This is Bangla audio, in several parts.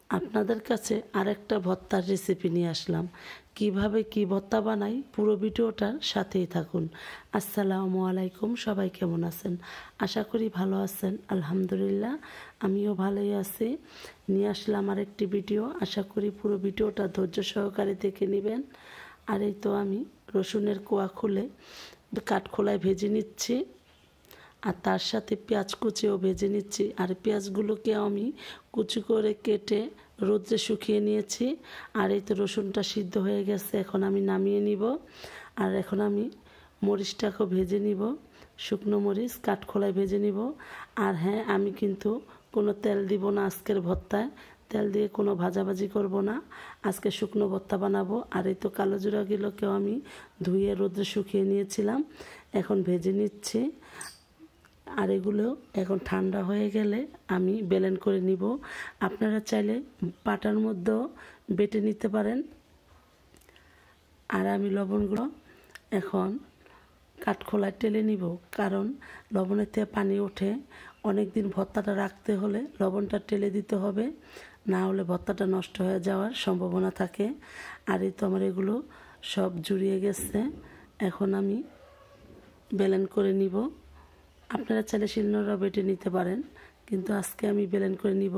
আপনাদের কাছে আরেকটা ভর্তার রেসিপি নিয়ে আসলাম। কিভাবে কি ভর্তা বানাই পুরো ভিডিওটার সাথেই থাকুন। আসসালামু আলাইকুম, সবাই কেমন আছেন? আশা করি ভালো আছেন। আলহামদুলিল্লাহ আমিও ভালোই আছি। নিয়ে আসলাম আরেকটি ভিডিও। আশা করি পুরো ভিডিওটা ধৈর্য সহকারে দেখে নেবেন। আর এই তো আমি রসুনের কোয়া খুলে কাঠখোলায় ভেজে নিচ্ছি, আর তার সাথে পেঁয়াজ কুচিও ভেজে নিচ্ছি। আর পেঁয়াজগুলোকে আমি কুচি করে কেটে রোদ্রে শুকিয়ে নিয়েছি। আর এই তো রসুনটা সিদ্ধ হয়ে গেছে, এখন আমি নামিয়ে নিব। আর এখন আমি মরিচটাকেও ভেজে নিব, শুকনো মরিচ কাঠখোলায় ভেজে নিব। আর হ্যাঁ, আমি কিন্তু কোনো তেল দিব না আজকের ভর্তায়, তেল দিয়ে কোনো ভাজাভাজি করব না। আজকে শুকনো ভর্তা বানাবো। আর এই তো কালো জিরাগুলোকেও আমি ধুয়ে রোদ্রে শুকিয়ে নিয়েছিলাম, এখন ভেজে নিচ্ছি। আর এগুলো এখন ঠান্ডা হয়ে গেলে আমি ব্লেন্ড করে নিব। আপনারা চাইলে পাটার মধ্যেও বেটে নিতে পারেন। আর আমি লবণগুলো এখন কাঠখোলায় টেলে নিব, কারণ লবণের থেকে পানি ওঠে। অনেক দিন ভর্তাটা রাখতে হলে লবণটা টেলে দিতে হবে, না হলে ভর্তাটা নষ্ট হয়ে যাওয়ার সম্ভাবনা থাকে। আর এই তো আমার এগুলো সব জুড়িয়ে গেছে, এখন আমি ব্লেন্ড করে নিব। আপনারা চাইলে শিলনোড়া বেটে নিতে পারেন, কিন্তু আজকে আমি ব্লেন্ড করে নিব।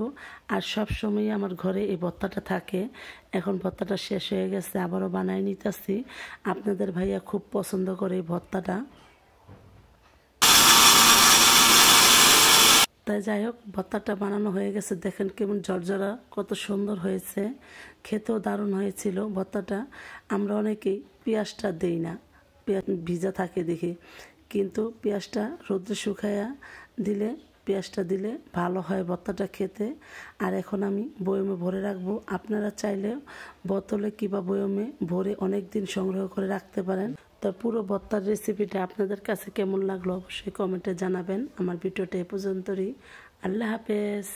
আর সব সময় আমার ঘরে এই ভর্তাটা থাকে। এখন ভর্তাটা শেষ হয়ে গেছে, আবারও বানাই নিতেছি। আপনাদের ভাইয়া খুব পছন্দ করে এই ভর্তাটা। তাই যাই হোক, ভর্তাটা বানানো হয়ে গেছে। দেখেন কেমন ঝরঝরা, কত সুন্দর হয়েছে, খেতেও দারুণ হয়েছিল ভর্তাটা। আমরা অনেকেই পেঁয়াজটা দেই না, পেঁয়াজ ভিজা থাকে দেখি, কিন্তু পেঁয়াজটা রোদ্রে শুকায়া দিলে, পেঁয়াজটা দিলে ভালো হয় ভর্তাটা খেতে। আর এখন আমি বয়মে ভরে রাখবো। আপনারা চাইলে বোতলে কিংবা বয়মে ভরে অনেক দিন সংগ্রহ করে রাখতে পারেন। তো পুরো ভর্তার রেসিপিটা আপনাদের কাছে কেমন লাগলো অবশ্যই কমেন্টে জানাবেন। আমার ভিডিওটা এ পর্যন্তই। আল্লাহ হাফেজ।